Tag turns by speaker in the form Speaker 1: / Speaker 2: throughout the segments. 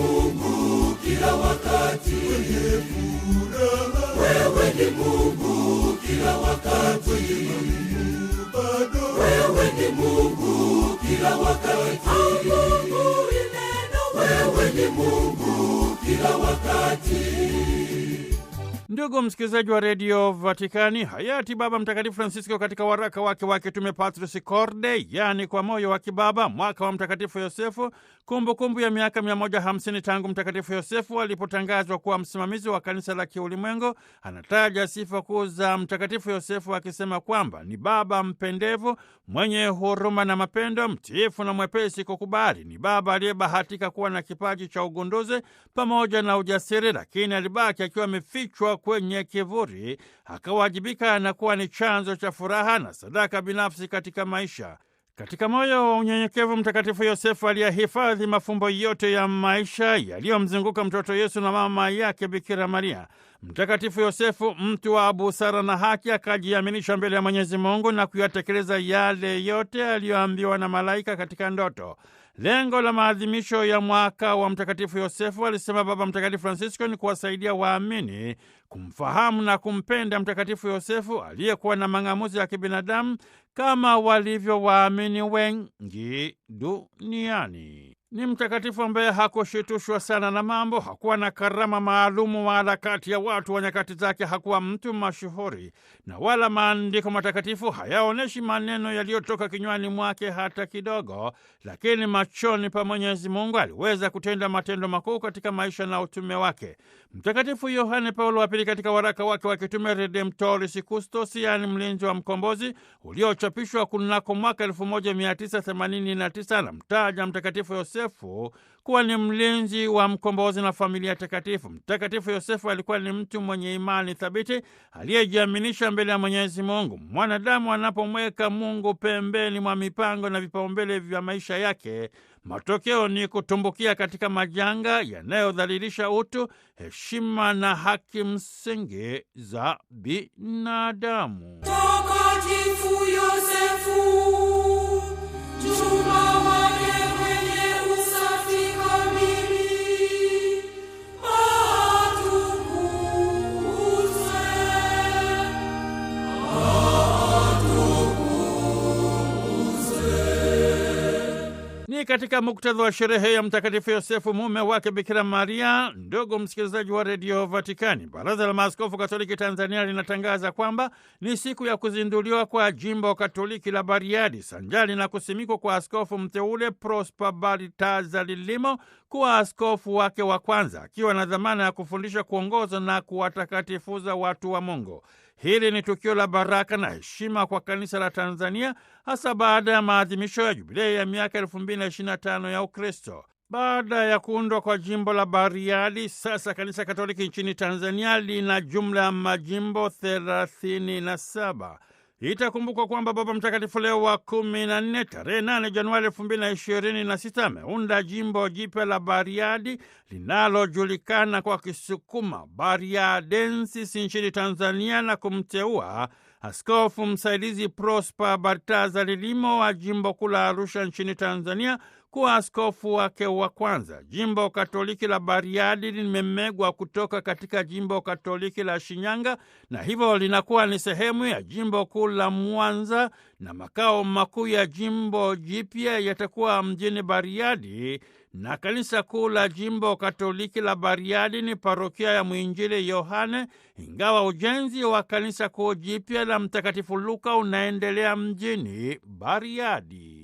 Speaker 1: Mungu kila wakati, mwenye furaha. Wewe ni Mungu kila wakati, wewe ni Mungu kila wakati. Mungu ni neno, wewe ni Mungu kila wakati.
Speaker 2: Ndugu msikilizaji wa redio Vatikani, hayati Baba Mtakatifu Francisco katika waraka wake wa kitume Patris Corde, yani kwa moyo wa kibaba, mwaka wa Mtakatifu Yosefu, kumbukumbu ya miaka 150 tangu Mtakatifu Yosefu alipotangazwa kuwa msimamizi wa kanisa la kiulimwengu, anataja sifa kuu za Mtakatifu Yosefu akisema kwamba ni baba mpendevu, mwenye huruma na mapendo, mtiifu na mwepesi kukubali. Ni baba aliyebahatika kuwa na kipaji cha ugunduzi pamoja na ujasiri, lakini alibaki akiwa amefichwa kwenye kivuli, akawajibika na kuwa ni chanzo cha furaha na sadaka binafsi katika maisha. Katika moyo wa unyenyekevu, Mtakatifu Yosefu aliyehifadhi mafumbo yote ya maisha yaliyomzunguka mtoto Yesu na mama yake Bikira Maria. Mtakatifu Yosefu, mtu wa busara na haki, akajiaminisha mbele ya Mwenyezi Mungu na kuyatekeleza yale yote aliyoambiwa na malaika katika ndoto. Lengo la maadhimisho ya mwaka wa Mtakatifu Yosefu, alisema Baba Mtakatifu Francisco, ni kuwasaidia waamini kumfahamu na kumpenda Mtakatifu Yosefu aliyekuwa na mang'amuzi ya kibinadamu kama walivyo waamini wengi duniani. Ni mtakatifu ambaye hakushitushwa sana na mambo, hakuwa na karama maalumu wala kati ya watu wa nyakati zake hakuwa mtu mashuhuri, na wala maandiko matakatifu hayaoneshi maneno yaliyotoka kinywani mwake hata kidogo, lakini machoni pa Mwenyezi Mungu aliweza kutenda matendo makuu katika maisha na utume wake. Mtakatifu Yohane Paulo wa Pili katika waraka wake wa kitume Redemptoris Custos, yani mlinzi wa mkombozi, uliochapishwa kunako mwaka 1989, anamtaja Mtakatifu Yosefu kuwa ni mlinzi wa mkombozi na familia takatifu. Mtakatifu Yosefu alikuwa ni mtu mwenye imani thabiti, aliyejiaminisha mbele ya Mwenyezi Mungu. Mwanadamu anapomweka Mungu pembeni mwa mipango na vipaumbele vya maisha yake, matokeo ni kutumbukia katika majanga yanayodhalilisha utu, heshima na haki msingi za binadamu.
Speaker 1: Mtakatifu Yosefu, chuma wake mwenye usafi kamili,
Speaker 2: Ni katika muktadha wa sherehe ya Mtakatifu Yosefu, mume wake Bikira Maria, ndugu msikilizaji wa redio Vatikani, Baraza la Maaskofu Katoliki Tanzania linatangaza kwamba ni siku ya kuzinduliwa kwa jimbo Katoliki la Bariadi, sanjali na kusimikwa kwa askofu mteule Prosper Baltazar Limo kuwa askofu wake wa kwanza, akiwa na dhamana ya kufundisha, kuongoza na kuwatakatifuza watu wa Mungu. Hili ni tukio la baraka na heshima kwa kanisa la Tanzania, hasa baada ya maadhimisho ya jubilei ya miaka 2025 ya Ukristo. Baada ya kuundwa kwa jimbo la Bariadi, sasa kanisa Katoliki nchini Tanzania lina jumla ya majimbo 37. Itakumbukwa kwamba Baba Mtakatifu Leo wa 14 tarehe 8 Januari 2026 ameunda jimbo jipya la Bariadi linalojulikana kwa Kisukuma Bariadensis nchini Tanzania, na kumteua askofu msaidizi Prosper Baltazar Limo wa jimbo kuu la Arusha nchini Tanzania kuwa askofu wake wa kwanza. Jimbo Katoliki la Bariadi limemegwa kutoka katika jimbo Katoliki la Shinyanga, na hivyo linakuwa ni sehemu ya jimbo kuu la Mwanza, na makao makuu ya jimbo jipya yatakuwa mjini Bariadi, na kanisa kuu la jimbo Katoliki la Bariadi ni parokia ya Mwinjili Yohane, ingawa ujenzi wa kanisa kuu jipya la Mtakatifu Luka unaendelea mjini Bariadi.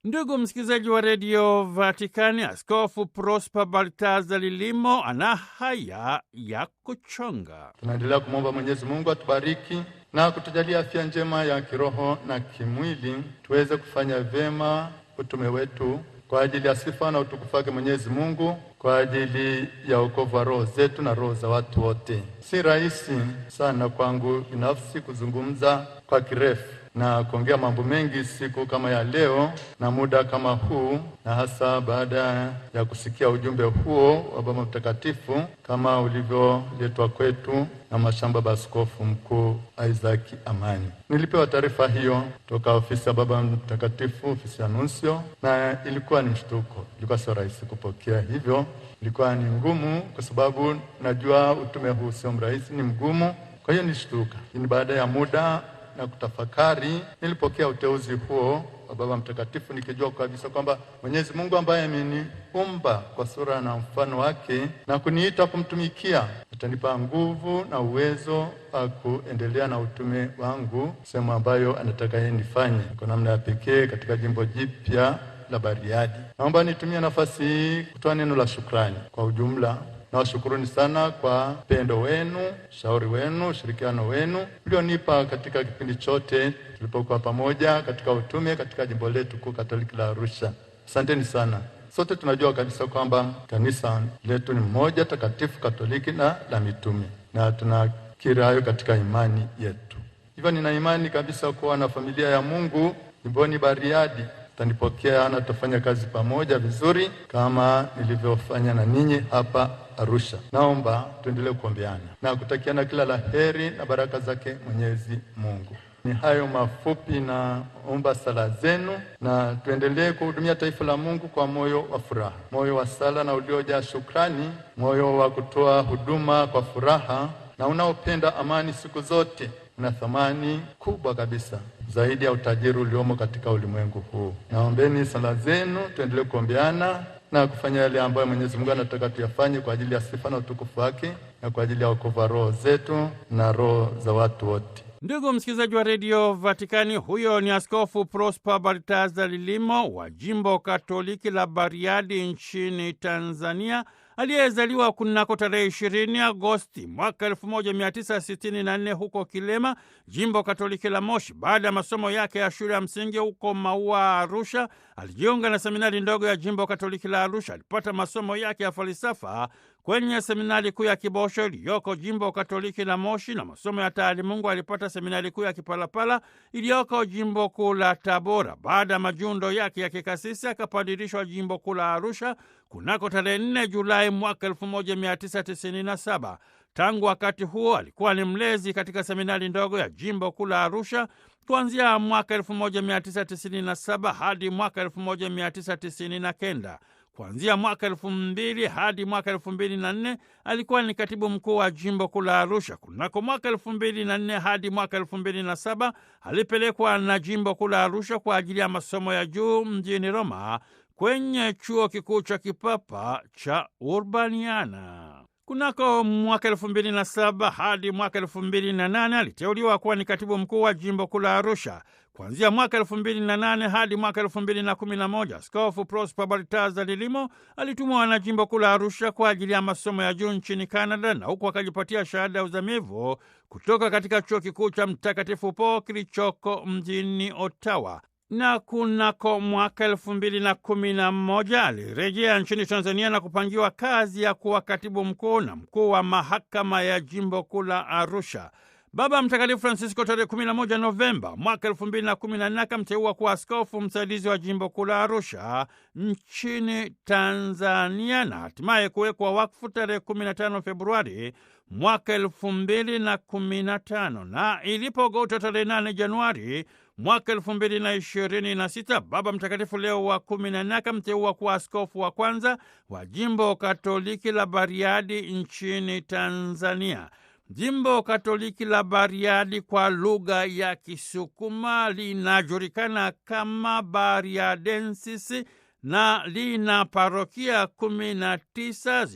Speaker 2: Ndugu msikilizaji wa redio Vatikani, Askofu Prosper Baltazar Limo ana haya ya kuchonga.
Speaker 3: Tunaendelea kumwomba Mwenyezi Mungu atubariki na kutujalia afya njema ya kiroho na kimwili, tuweze kufanya vyema utume wetu kwa ajili ya sifa na utukufu wake Mwenyezi Mungu, kwa ajili ya wokovu wa roho zetu na roho za watu wote. Si rahisi sana kwangu binafsi kuzungumza kwa kirefu na kuongea mambo mengi siku kama ya leo na muda kama huu, na hasa baada ya kusikia ujumbe huo wa Baba Mtakatifu kama ulivyoletwa kwetu na mashamba ya Askofu Mkuu Isaac Amani. Nilipewa taarifa hiyo toka ofisi ya Baba Mtakatifu, ofisi ya Nuncio, na ilikuwa ni mshtuko. Ilikuwa sio rahisi kupokea hivyo. Ilikuwa ni ngumu kwa sababu najua utume huu sio mrahisi, ni mgumu. Kwa hiyo nilishtuka. Ni baada ya muda na kutafakari nilipokea uteuzi huo wa Baba Mtakatifu, nikijua kabisa kwamba Mwenyezi Mungu ambaye ameniumba kwa sura na mfano wake na kuniita kumtumikia atanipa nguvu na uwezo wa kuendelea na utume wangu sehemu ambayo anataka yeye nifanye kwa namna ya pekee katika jimbo jipya la Bariadi. Naomba nitumie nafasi hii kutoa neno la shukrani kwa ujumla. Nawashukuruni sana kwa pendo wenu, shauri wenu, ushirikiano wenu ulionipa katika kipindi chote tulipokuwa pamoja katika utume katika jimbo letu kuu Katoliki la Arusha. Asanteni sana. Sote tunajua kabisa kwamba kanisa letu ni moja takatifu Katoliki na la mitume, na tunakiri hayo katika imani yetu. Hivyo nina imani kabisa kuwa na familia ya Mungu jimboni Bariadi tanipokea na tutafanya kazi pamoja vizuri kama nilivyofanya na ninyi hapa Arusha. Naomba tuendelee kuombeana na kutakiana kila la heri na baraka zake Mwenyezi Mungu. Ni hayo mafupi, na omba sala zenu na tuendelee kuhudumia taifa la Mungu kwa moyo wa furaha, moyo wa sala na uliojaa shukrani, moyo wa kutoa huduma kwa furaha na unaopenda amani siku zote. Na thamani kubwa kabisa zaidi ya utajiri uliomo katika ulimwengu huu. Naombeni sala zenu, tuendelee kuombeana na kufanya yale ambayo Mwenyezi Mungu anataka tuyafanye kwa ajili ya sifa na utukufu wake na kwa ajili ya wokovu wa roho zetu na roho za watu wote.
Speaker 2: Ndugu msikilizaji wa redio Vatikani, huyo ni Askofu Prosper Baltazar Limo wa jimbo Katoliki la Bariadi nchini Tanzania, aliyezaliwa kunako tarehe 20 Agosti mwaka 1964 huko Kilema, jimbo Katoliki la Moshi. Baada ya masomo yake ya shule ya msingi huko Maua, Arusha, alijiunga na seminari ndogo ya jimbo Katoliki la Arusha. Alipata masomo yake ya falsafa kwenye seminari kuu ya Kibosho iliyoko jimbo Katoliki la Moshi, na masomo ya taalimungu alipata seminari kuu ya Kipalapala iliyoko jimbo kuu la Tabora. Baada ya majundo yake ya kikasisi akapadirishwa jimbo kuu la Arusha kunako tarehe 4 Julai mwaka 1997. Tangu wakati huo alikuwa ni mlezi katika seminari ndogo ya jimbo kuu la Arusha kuanzia mwaka 1997 hadi mwaka 1999. Kuanzia mwaka 2000 hadi mwaka 2004 alikuwa ni katibu mkuu wa jimbo kuu la Arusha. Kunako mwaka 2004 hadi mwaka 2007 alipelekwa na jimbo kuu la Arusha kwa ajili ya masomo ya juu mjini Roma kwenye chuo kikuu cha kipapa cha Urbaniana. Kunako mwaka 2007 hadi mwaka 2008 aliteuliwa kuwa ni katibu mkuu wa jimbo kuu la Arusha. Kuanzia mwaka 2008 hadi mwaka 2011, Askofu Prosper Baltazar Limo alitumwa na jimbo kuu la Arusha kwa ajili ya masomo ya juu nchini Canada, na huku akajipatia shahada ya uzamivu kutoka katika chuo kikuu cha Mtakatifu Paul kilichoko mjini Ottawa. Na kunako mwaka 2011 alirejea nchini Tanzania na kupangiwa kazi ya kuwa katibu mkuu na mkuu wa mahakama ya jimbo kuu la Arusha. Baba Mtakatifu Francisco tarehe 11 Novemba mwaka 2014 akamteua kuwa askofu msaidizi wa jimbo kuu la Arusha nchini Tanzania, na hatimaye kuwekwa wakfu tarehe 15 Februari mwaka 2015. Na ilipogota tarehe 8 Januari mwaka 2026, Baba Mtakatifu Leo wa 14 akamteua kuwa askofu wa kwanza wa jimbo Katoliki la Bariadi nchini Tanzania. Jimbo Katoliki la Bariadi kwa lugha ya Kisukuma linajulikana kama Bariadensis na lina parokia 19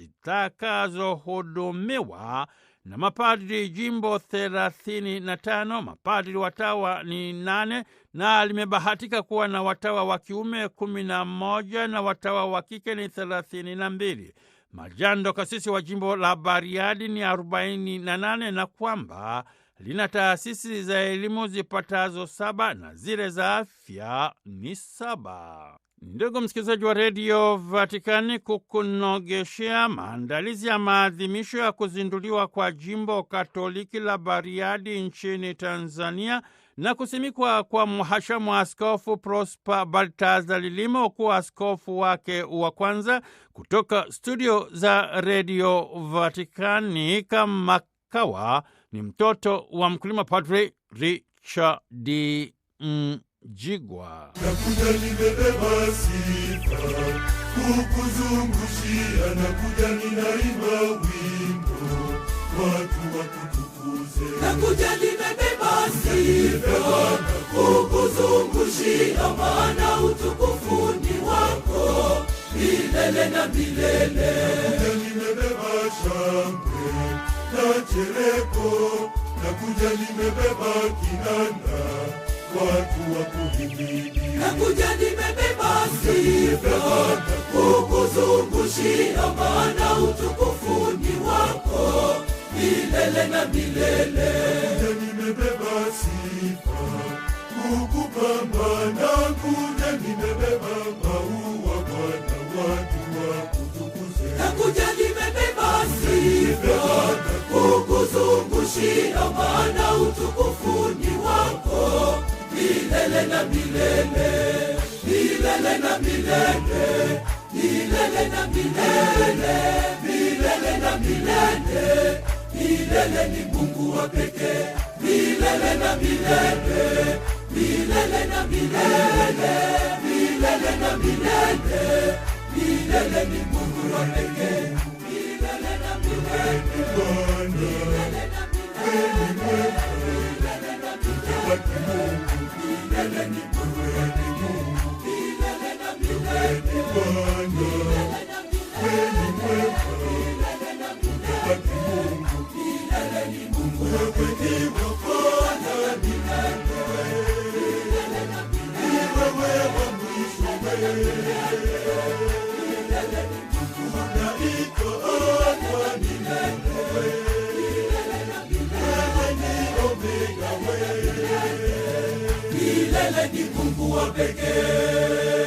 Speaker 2: zitakazohudumiwa na mapadri jimbo 35, mapadri watawa ni 8, na limebahatika kuwa na watawa wa kiume 11 na watawa wa kike ni 32. Majando kasisi wa jimbo la Bariadi ni 48, na kwamba lina taasisi za elimu zipatazo 7 na zile za afya ni 7. Ndugu msikilizaji wa redio Vatikani, kukunogeshea maandalizi ya maadhimisho ya kuzinduliwa kwa jimbo Katoliki la Bariadi nchini Tanzania na kusimikwa kwa mhashamu Askofu Prosper Baltazar Lilimo kuwa askofu wake wa kwanza. Kutoka studio za Radio Vatikani, kama kawa ni mtoto wa mkulima, Padre Richard Mjigwa.
Speaker 1: Nakuja nimebeba sifa kukuzungushia, nakuja ninaimba wimbo watu wakutukuze. Nakuja nimebeba sifa kukuzungushia, maana utukufu ni wako milele na milele. Nakuja nimebeba shangwe na chereko, nakuja nimebeba kinanda watu wakuhimidi. Nakuja nimebeba sifa kukuzungushia, maana utukufu ni wako milele na milele. Nakuja nimebeba sifa kukupamba, nakuja nimebeba maua Bwana watu wakutukuze. Nakuja nimebeba sifa kukuzungushia, maana utukufu ni wako milele na milele, milele na milele, milele na milele, milele na milele. Milele ni Mungu wa pekee, milele na milele, milele na milele, milele na milele. Milele ni Mungu wa pekee, milele na milele, milele na milele, milele na milele. Milele ni Mungu wa Mungu, milele na milele, milele na milele, milele na milele. Milele ni Mungu wa pekee, Bwana milele, milele na milele. Wewe wa mwisho milele ni Mungu unaitwa kwa milele, milele na milele ni Omega milele ni Mungu wa pekee.